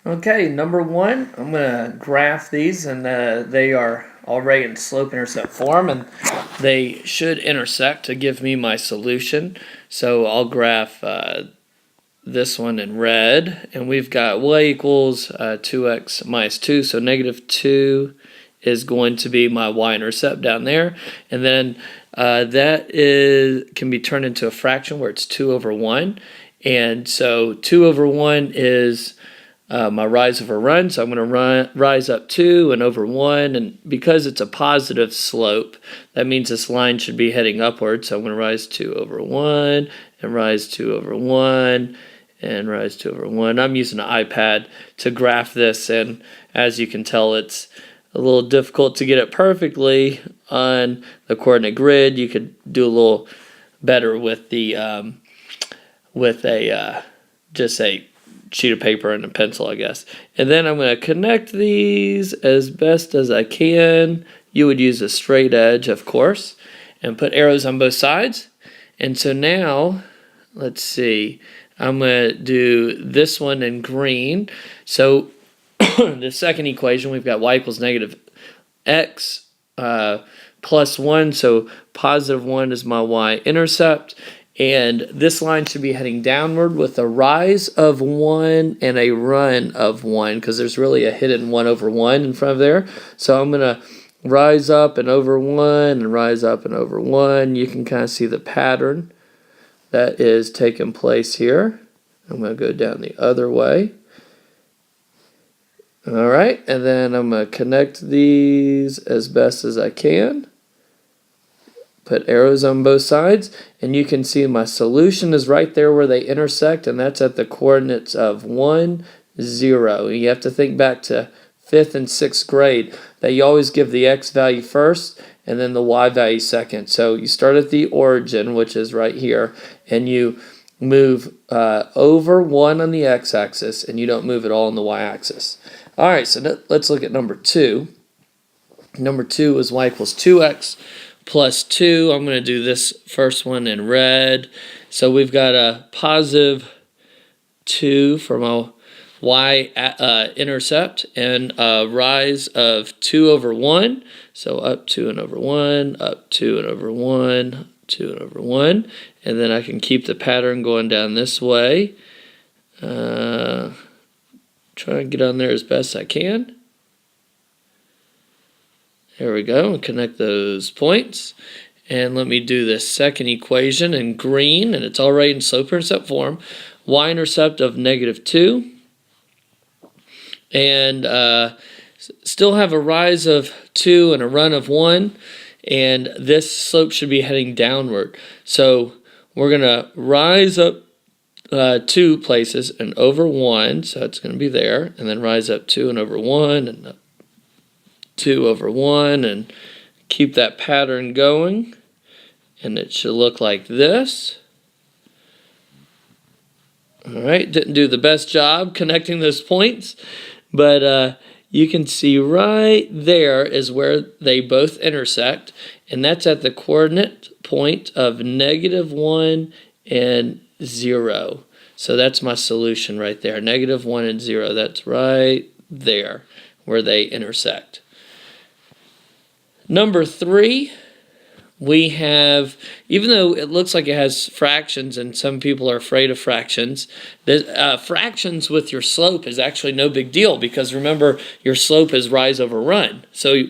Okay, number one, I'm going to graph these, and they are already in slope-intercept form, and they should intersect to give me my solution. So I'll graph this one in red, and we've got y equals 2x minus 2, so negative 2 is going to be my y-intercept down there, and then can be turned into a fraction where it's 2 over 1, and so 2 over 1 is my rise over run, so I'm going to rise up 2 and over 1, and because it's a positive slope, that means this line should be heading upward, so I'm going to rise 2 over 1, and rise 2 over 1, and rise 2 over 1. I'm using an iPad to graph this, and as you can tell, it's a little difficult to get it perfectly on the coordinate grid. You could do a little better with the just a sheet of paper and a pencil, I guess. And then I'm going to connect these as best as I can. You would use a straight edge, of course, and put arrows on both sides. And so now, let's see, I'm going to do this one in green. So the second equation, we've got y equals negative x plus 1, so positive 1 is my y-intercept. And this line should be heading downward with a rise of 1 and a run of 1, because there's really a hidden 1 over 1 in front of there. So I'm going to rise up and over 1 and rise up and over 1. You can kind of see the pattern that is taking place here. I'm going to go down the other way. All right, and then I'm going to connect these as best as I can. Put arrows on both sides, and you can see my solution is right there where they intersect, and that's at the coordinates of 1, 0. You have to think back to 5th and 6th grade that you always give the x value first and then the y value second. So you start at the origin, which is right here, and you move over 1 on the x-axis, and you don't move at all on the y-axis. All right, so let's look at number 2. Number 2 is y equals 2x plus 2. I'm going to do this first one in red. So we've got a positive 2 for my y-intercept and a rise of 2 over 1. So up 2 and over 1, up 2 and over 1, 2 and over 1. And then I can keep the pattern going down this way. Try and get on there as best I can. There we go, and connect those points. And let me do this second equation in green, and it's already in slope-intercept form. Y-intercept of negative 2. And still have a rise of 2 and a run of 1. And this slope should be heading downward. So we're going to rise up 2 places and over 1. So it's going to be there. And then rise up 2 and over 1 and up 2 over 1, and keep that pattern going, and it should look like this. Alright, didn't do the best job connecting those points, but you can see right there is where they both intersect, and that's at the coordinate point of negative 1 and 0. So that's my solution right there, negative 1 and 0. That's right there where they intersect. Number 3, we have, even though it looks like it has fractions and some people are afraid of fractions, fractions with your slope is actually no big deal, because remember, your slope is rise over run. So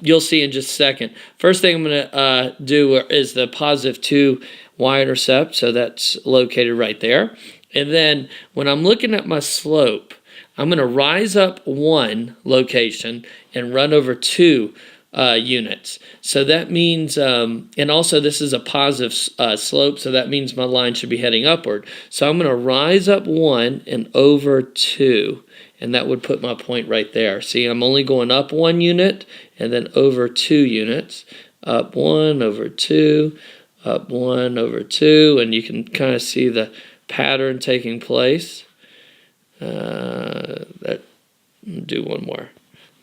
you'll see in just a second. First thing I'm going to do is the positive 2 y-intercept, so that's located right there. And then when I'm looking at my slope, I'm going to rise up 1 location and run over 2 units. So that means, and also this is a positive slope, so that means my line should be heading upward. So I'm going to rise up 1 and over 2, and that would put my point right there. See, I'm only going up 1 unit and then over 2 units. Up 1 over 2, up 1 over 2, and you can kind of see the pattern taking place. Do one more.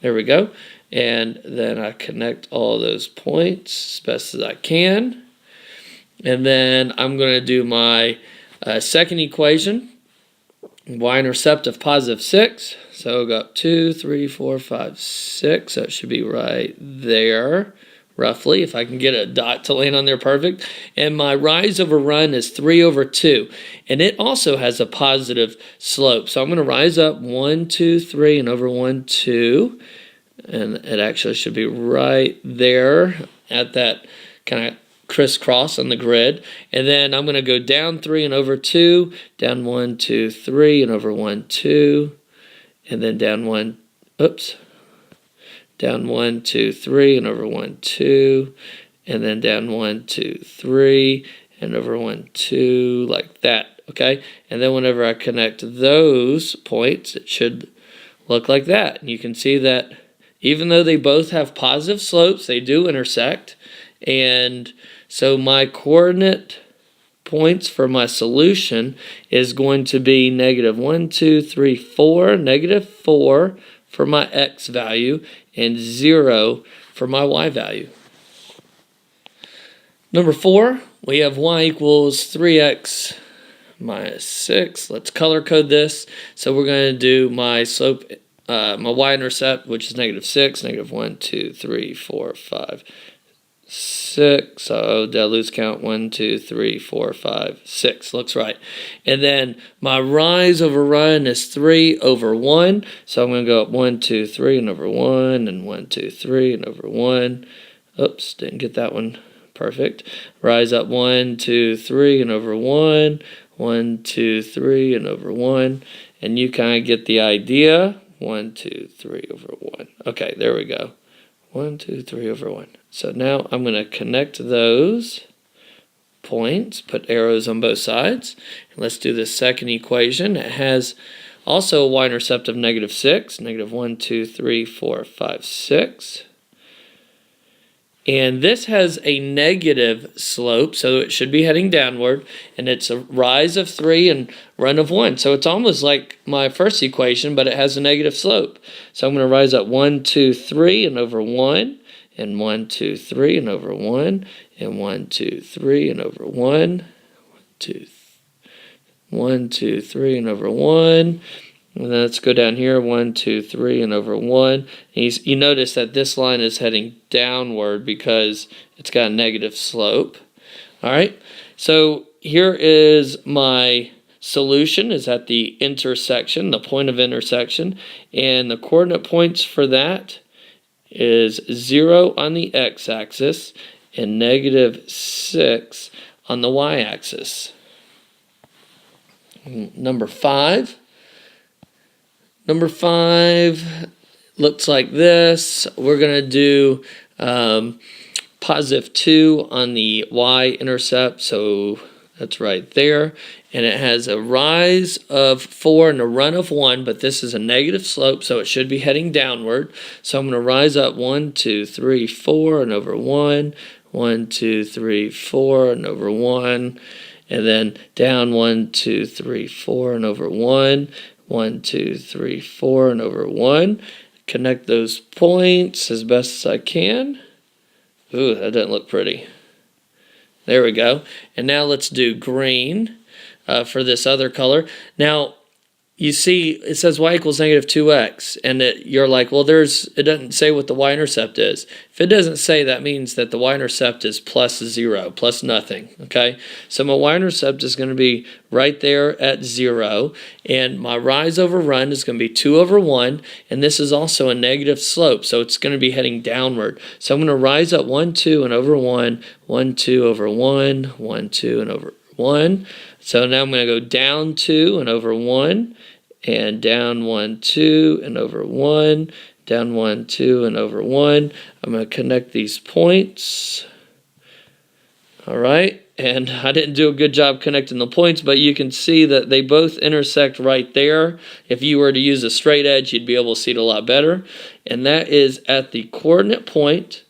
There we go. And then I connect all those points as best as I can. And then I'm going to do my second equation, y-intercept of positive 6. So go up 2, 3, 4, 5, 6. So it should be right there, roughly, if I can get a dot to land on there perfect. And my rise over run is 3 over 2. And it also has a positive slope. So I'm going to rise up 1, 2, 3, and over 1, 2. And it actually should be right there at that kind of crisscross on the grid. And then I'm going to go down 3 and over 2, down 1, 2, 3, and over 1, 2, and then down 1, down 1, 2, 3, and over 1, 2, and then down 1, 2, 3, and over 1, 2, like that, okay? And then whenever I connect those points, it should look like that. And you can see that even though they both have positive slopes, they do intersect. And so my coordinate points for my solution is going to be negative 1, 2, 3, 4, negative 4 for my x value, and 0 for my y value. Number 4, we have y equals 3x minus 6. Let's color code this. So we're going to do my slope, my y-intercept, which is negative 6, negative 1, 2, 3, 4, 5, 6. So did I lose count? 1, 2, 3, 4, 5, 6. Looks right. And then my rise over run is 3 over 1. So I'm going to go up 1, 2, 3, and over 1, and 1, 2, 3, and over 1. Oops, didn't get that one perfect. Rise up 1, 2, 3, and over 1. 1, 2, 3, and over 1. And you kind of get the idea. 1, 2, 3 over 1. Okay, there we go. 1, 2, 3 over 1. So now I'm going to connect those points, put arrows on both sides. And let's do this second equation. It has also a y-intercept of negative 6, negative 1, 2, 3, 4, 5, 6. And this has a negative slope, so it should be heading downward, and it's a rise of 3 and run of 1. So it's almost like my first equation, but it has a negative slope. So I'm going to rise up 1, 2, 3, and over 1, and 1, 2, 3, and over 1, and 1, 2, 3, and over 1, 1, 2, 3, and over 1. And then let's go down here, 1, 2, 3, and over 1. And you notice that this line is heading downward because it's got a negative slope. All right, so here is my solution, is at the intersection, the point of intersection. And the coordinate points for that is 0 on the x-axis and negative 6 on the y-axis. Number 5. Number 5 looks like this. We're going to do positive 2 on the y-intercept, so that's right there. And it has a rise of 4 and a run of 1, but this is a negative slope, so it should be heading downward. So I'm going to rise up 1, 2, 3, 4, and over 1, 1, 2, 3, 4, and over 1, and then down 1, 2, 3, 4, and over 1, 1, 2, 3, 4, and over 1. Connect those points as best as I can. Ooh, that doesn't look pretty. There we go. And now let's do green for this other color. Now, you see it says y equals negative 2x, and you're like, well, it doesn't say what the y-intercept is. If it doesn't say, that means that the y-intercept is plus 0, plus nothing, okay? So my y-intercept is going to be right there at 0, and my rise over run is going to be 2 over 1, and this is also a negative slope, so it's going to be heading downward. So I'm going to rise up 1, 2, and over 1, 1, 2, over 1, 1, 2, and over 1. So now I'm going to go down 2 and over 1, and down 1, 2, and over 1, down 1, 2, and over 1. I'm going to connect these points. All right, and I didn't do a good job connecting the points, but you can see that they both intersect right there. If you were to use a straight edge, you'd be able to see it a lot better. And that is at the coordinate point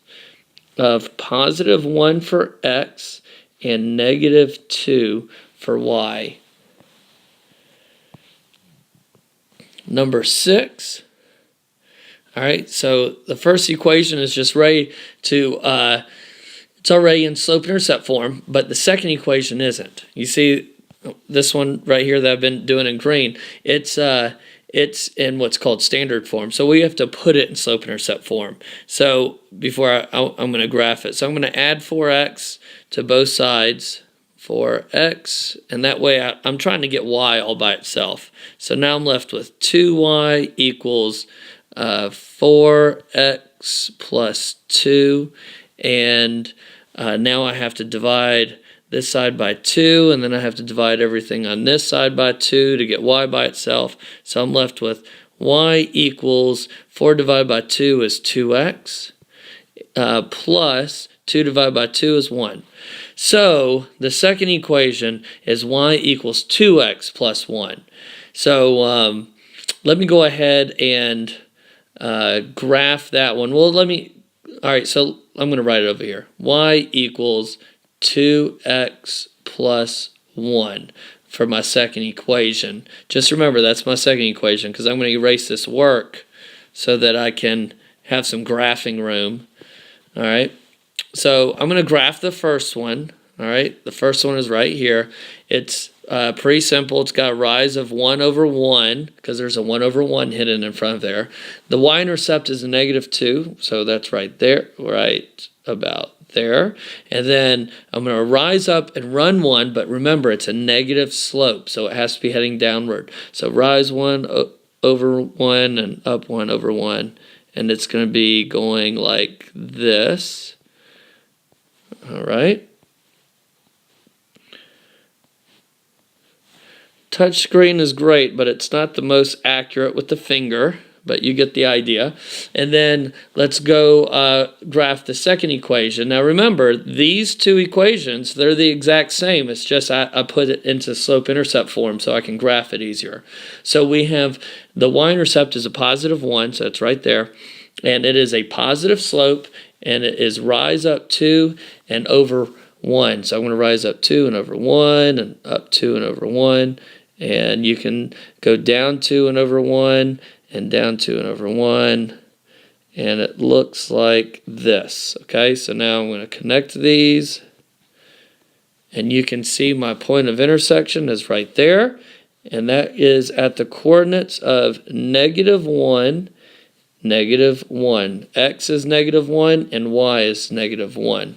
of positive 1 for x and negative 2 for y. Number 6. All right, so the first equation is just ready to, it's already in slope-intercept form, but the second equation isn't. You see, this one right here that I've been doing in green, it's in what's called standard form. So we have to put it in slope-intercept form. So before I'm going to graph it. So I'm going to add 4x to both sides, 4x, and that way I'm trying to get y all by itself. So now I'm left with 2y equals 4x plus 2, and now I have to divide this side by 2, and then I have to divide everything on this side by 2 to get y by itself. So I'm left with y equals 4 divided by 2 is 2x, plus 2 divided by 2 is 1. So the second equation is y equals 2x plus 1. So let me go ahead and graph that one. Well, alright, so I'm going to write it over here. Y equals 2x plus 1 for my second equation. Just remember, that's my second equation, because I'm going to erase this work so that I can have some graphing room. Alright, so I'm going to graph the first one. Alright, the first one is right here. It's pretty simple. It's got a rise of 1 over 1, because there's a 1 over 1 hidden in front of there. The y-intercept is a -2, so that's right there, right about there. And then I'm going to rise up and run 1, but remember, it's a negative slope, so it has to be heading downward. So rise 1 over 1 and up 1 over 1, and it's going to be going like this. All right. Touchscreen is great, but it's not the most accurate with the finger, but you get the idea. And then let's go graph the second equation. Now remember, these two equations, they're the exact same. It's just I put it into slope-intercept form so I can graph it easier. So we have the y-intercept is a +1, so it's right there. And it is a positive slope, and it is rise up 2 and over 1. So I'm going to rise up 2 and over 1 and up 2 and over 1. And you can go down 2 and over 1 and down 2 and over 1. And it looks like this. Okay, so now I'm going to connect these. And you can see my point of intersection is right there. And that is at the coordinates of -1, -1. X is -1 and y is -1.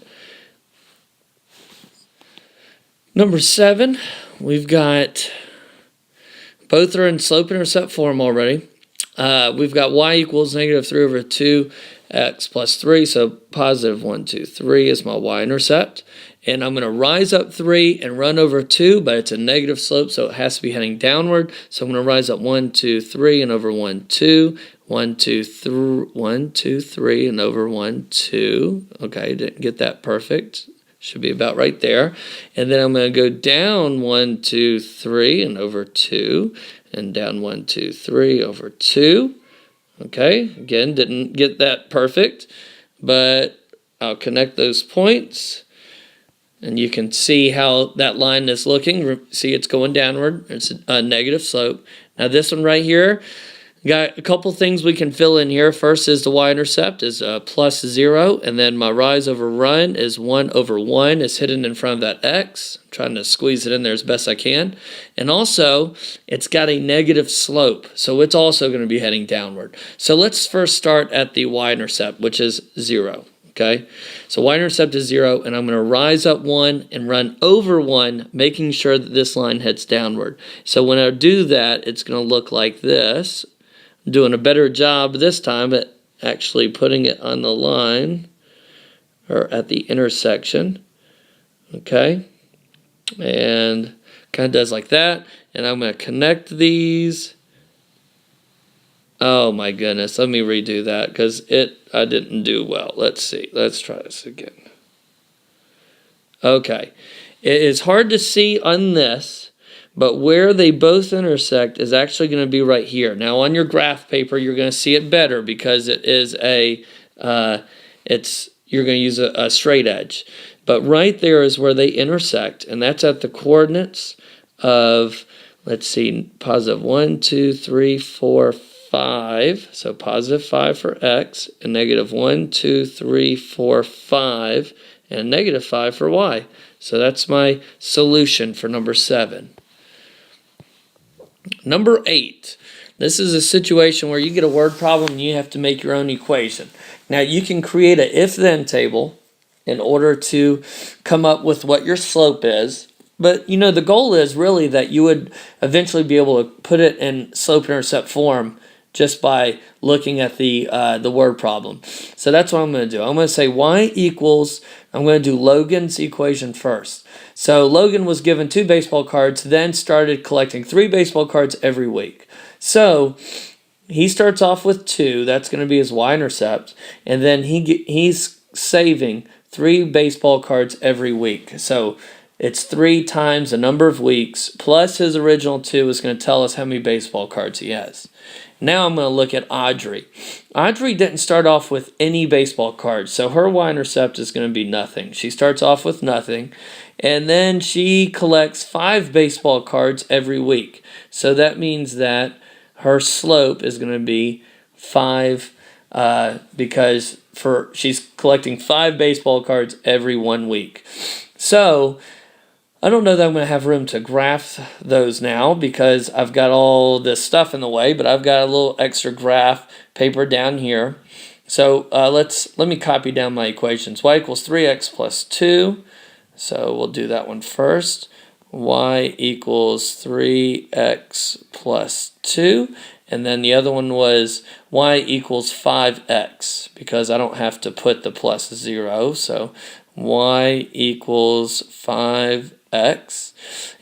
Number 7, we've got, both are in slope-intercept form already. We've got y equals -3 over 2x plus 3, so +1, 2, 3 is my y-intercept. And I'm going to rise up 3 and run over 2, but it's a negative slope, so it has to be heading downward. So I'm going to rise up 1, 2, 3 and over 1, 2. 1, 2, 3, 1, 2, 3 and over 1, 2. Okay, didn't get that perfect. Should be about right there. And then I'm going to go down 1, 2, 3 and over 2. And down 1, 2, 3 over 2. Okay, again, didn't get that perfect. But I'll connect those points. And you can see how that line is looking. See, it's going downward. It's a negative slope. Now this one right here, got a couple things we can fill in here. First is the y-intercept is +0, and then my rise over run is 1 over 1. It's hidden in front of that x. I'm trying to squeeze it in there as best I can. And also, it's got a negative slope, so it's also going to be heading downward. So let's first start at the y-intercept, which is 0. Okay, so y-intercept is 0, and I'm going to rise up 1 and run over 1, making sure that this line heads downward. So when I do that, it's going to look like this. I'm doing a better job this time at actually putting it on the line, or at the intersection. Okay, and kind of does like that, and I'm going to connect these. Oh my goodness, let me redo that because I didn't do well. Let's see. Let's try this again. Okay. It is hard to see on this, but where they both intersect is actually going to be right here. Now on your graph paper, you're going to see it better because it is you're going to use a straight edge. But right there is where they intersect, and that's at the coordinates of, let's see, +1, 2, 3, 4, 5, so +5 for x, and -1, 2, 3, 4, 5, and negative 5 for y. So that's my solution for number 7. Number 8. This is a situation where you get a word problem and you have to make your own equation. Now you can create an if-then table in order to come up with what your slope is. But you know, the goal is really that you would eventually be able to put it in slope-intercept form just by looking at the word problem. So that's what I'm going to do. I'm going to say y equals, I'm going to do Logan's equation first. So Logan was given 2 baseball cards, then started collecting 3 baseball cards every week. So he starts off with 2, that's going to be his y-intercept, and then he's saving 3 baseball cards every week. So it's 3 times the number of weeks, plus his original 2 is going to tell us how many baseball cards he has. Now I'm going to look at Audrey. Audrey didn't start off with any baseball cards, so her y-intercept is going to be nothing. She starts off with nothing, and then she collects 5 baseball cards every week. So that means that her slope is going to be 5 because she's collecting 5 baseball cards every 1 week. So I don't know that I'm going to have room to graph those now because I've got all this stuff in the way, but I've got a little extra graph paper down here. So let me copy down my equations. Y equals 3x plus 2. So we'll do that one first. Y equals 3x plus 2. And then the other one was y equals 5x because I don't have to put the plus 0. So y equals 5x.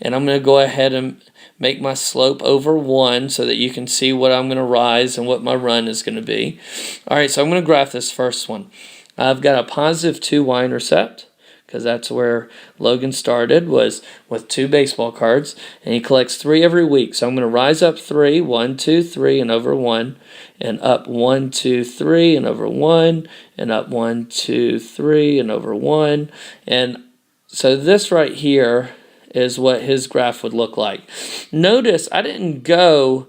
And I'm going to go ahead and make my slope over 1 so that you can see what I'm going to rise and what my run is going to be. All right, so I'm going to graph this first one. I've got a positive 2 y-intercept because that's where Logan started, was with 2 baseball cards, and he collects 3 every week. So I'm going to rise up 3, 1, 2, 3, and over 1, and up 1, 2, 3, and over 1, and up 1, 2, 3, and over 1, and so this right here is what his graph would look like. Notice I didn't go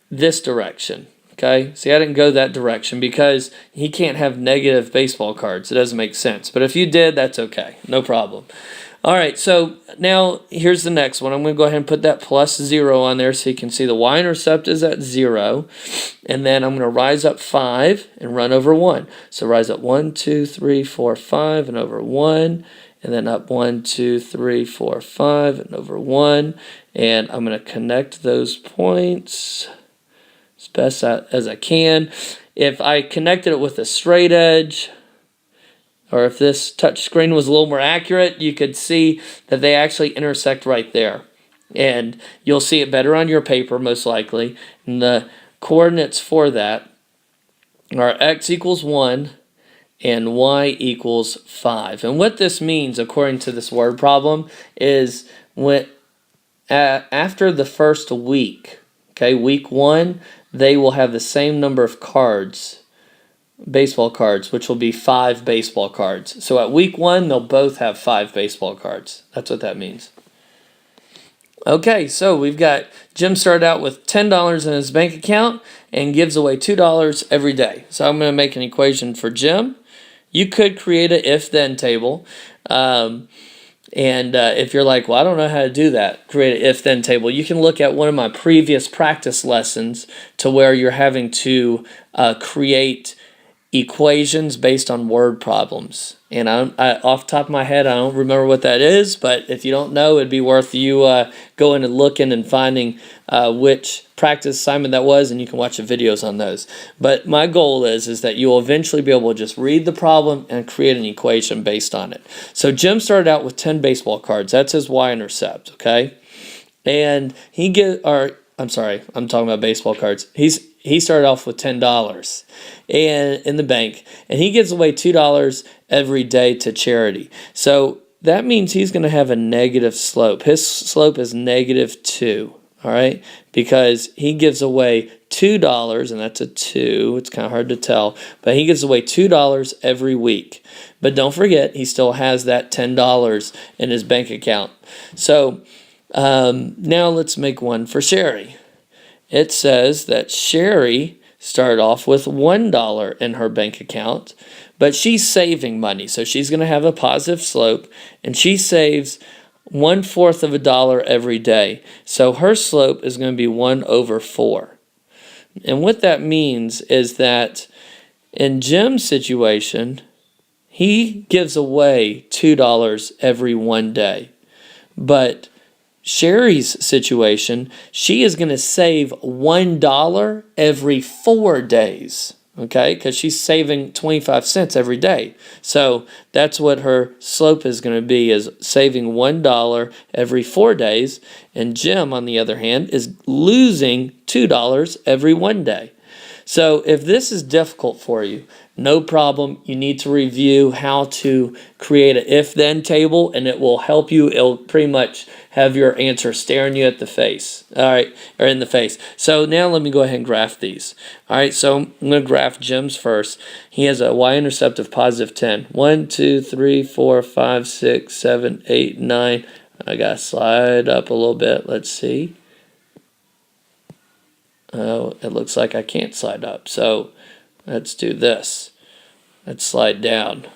this direction, okay? See, I didn't go that direction because he can't have negative baseball cards. It doesn't make sense. But if you did, that's okay. No problem. All right, so now here's the next one. I'm going to go ahead and put that plus 0 on there so you can see the y-intercept is at 0. And then I'm going to rise up 5 and run over 1. So rise up 1, 2, 3, 4, 5, and over 1. And then up 1, 2, 3, 4, 5, and over 1. And I'm going to connect those points as best as I can. If I connected it with a straight edge, or if this touch screen was a little more accurate, you could see that they actually intersect right there. And you'll see it better on your paper, most likely. And the coordinates for that are x equals 1, and y equals 5. And what this means, according to this word problem, is after the first week, okay, week 1, they will have the same number of cards, baseball cards, which will be 5 baseball cards. So at week 1, they'll both have 5 baseball cards. That's what that means. Okay, so we've got Jim started out with $10 in his bank account and gives away $2 every day. So I'm going to make an equation for Jim. You could create an if-then table. If you're like, well, I don't know how to do that, create an if-then table, you can look at one of my previous practice lessons to where you're having to create equations based on word problems. And I off the top of my head, I don't remember what that is, but if you don't know, it'd be worth you going and looking and finding which practice assignment that was, and you can watch the videos on those. But my goal is that you will eventually be able to just read the problem and create an equation based on it. So Jim started out with 10 baseball cards. That's his y-intercept, okay? And I'm talking about baseball cards. He started off with $10 and in the bank, and he gives away $2 every day to charity. So that means he's going to have a negative slope. His slope is -2, all right, because he gives away $2, and that's a 2. It's kind of hard to tell, but he gives away $2 every week. But don't forget, he still has that $10 in his bank account. So now let's make one for Sherry. It says that Sherry started off with $1 in her bank account, but she's saving money. So she's going to have a positive slope, and she saves 1/4 of a dollar every day. So her slope is going to be 1/4. And what that means is that in Jim's situation, he gives away $2 every one day. But Sherry's situation, she is going to save $1 every 4 days. Okay, because she's saving 25 cents every day. So that's what her slope is going to be, is saving $1 every 4 days. And Jim, on the other hand, is losing $2 every 1 day. So if this is difficult for you, no problem. You need to review how to create an if-then table, and it will help you. It'll pretty much have your answer staring you at the face. All right, or in the face. So now let me go ahead and graph these. All right, so I'm going to graph Jim's first. He has a y-intercept of positive 10. 1, 2, 3, 4, 5, 6, 7, 8, 9. I got to slide up a little bit. Let's see. Oh, it looks like I can't slide up. So let's do this. Let's slide down.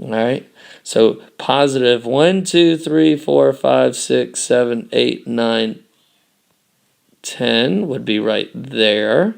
All right. So positive 1, 2, 3, 4, 5, 6, 7, 8, 9, 10 would be right there.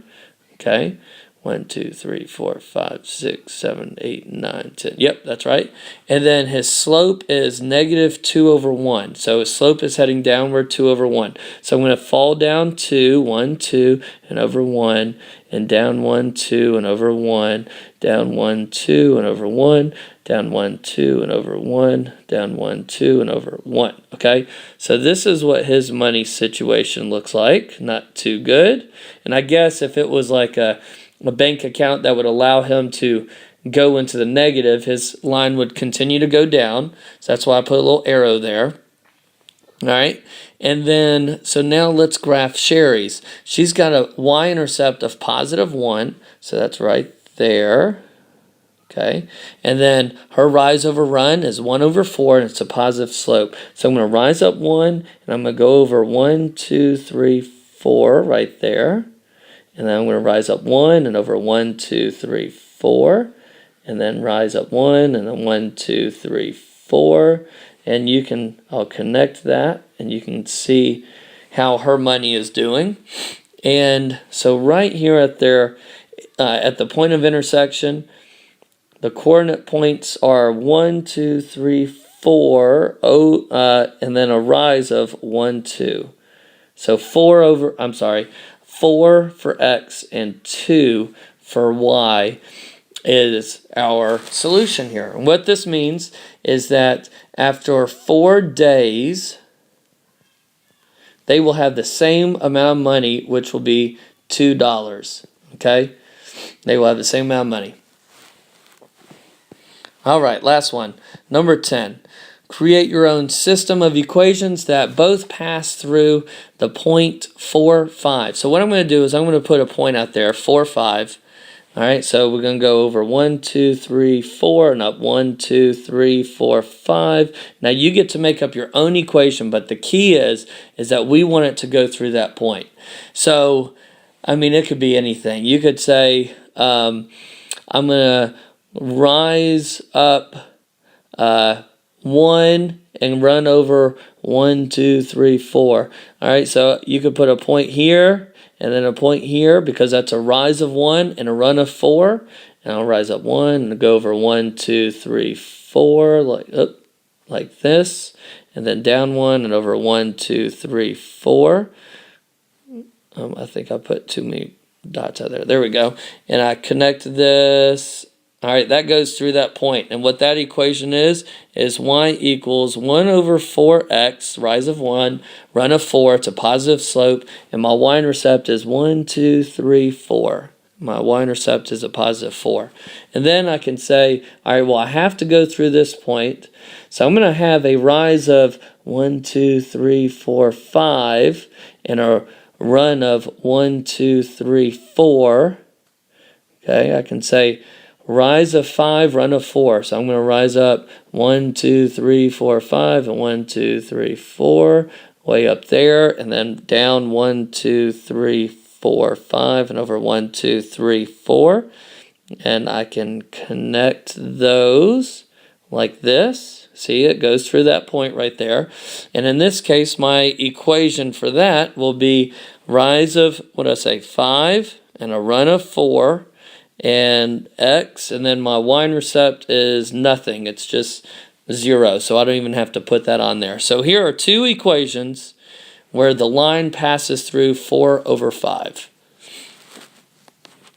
Okay. 1, 2, 3, 4, 5, 6, 7, 8, 9, 10. Yep, that's right. And then his slope is negative 2/1. So his slope is heading downward 2/1. So I'm going to fall down 2, 1, 2, and over 1, and down 1, 2, and over 1, down 1, 2, and over 1, down 1, 2, and over 1, down 1, 2, and over 1. Okay, so this is what his money situation looks like. Not too good. And I guess if it was like a bank account that would allow him to go into the negative, his line would continue to go down. So that's why I put a little arrow there. All right. And then, so now let's graph Sherry's. She's got a y-intercept of positive 1. So that's right there. Okay. And then her rise over run is 1/4, and it's a positive slope. So I'm going to rise up 1, and I'm going to go over 1, 2, 3, 4 right there. And then I'm going to rise up 1 and over 1, 2, 3, 4. And then rise up 1 and then 1, 2, 3, 4. And I'll connect that, and you can see how her money is doing. And so right here at the point of intersection, the coordinate points are 1, 2, 3, 4, and then a rise of 1, 2. So 4 for x and 2 for y is our solution here. And what this means is that after 4 days, they will have the same amount of money, which will be $2. Okay? They will have the same amount of money. All right, last one. Number 10. Create your own system of equations that both pass through the point 4, 5. So what I'm going to do is I'm going to put a point out there, 4, 5. All right, so we're going to go over 1, 2, 3, 4, and up 1, 2, 3, 4, 5. Now you get to make up your own equation, but the key is that we want it to go through that point. So, I mean, it could be anything. You could say, I'm going to rise up 1 and run over 1, 2, 3, 4. All right, so you could put a point here and then a point here because that's a rise of 1 and a run of 4. And I'll rise up 1 and go over 1, 2, 3, 4 like this, and then down 1 and over 1, 2, 3, 4. I think I put too many dots out there. There we go. And I connect this. All right, that goes through that point. And what that equation is y equals 1/4x, rise of 1, run of 4. It's a positive slope. And my y-intercept is 1, 2, 3, 4. My y-intercept is a positive 4. And then I can say, all right, well, I have to go through this point. So I'm going to have a rise of 1, 2, 3, 4, 5, and a run of 1, 2, 3, 4. Okay, I can say rise of 5, run of 4. So I'm going to rise up 1, 2, 3, 4, 5, and 1, 2, 3, 4, way up there, and then down 1, 2, 3, 4, 5, and over 1, 2, 3, 4. And I can connect those like this. See, it goes through that point right there. And in this case, my equation for that will be rise of, what did I say, 5 and a run of 4 and x, and then my y-intercept is nothing. It's just 0, so I don't even have to put that on there. So here are two equations where the line passes through 4 over 5.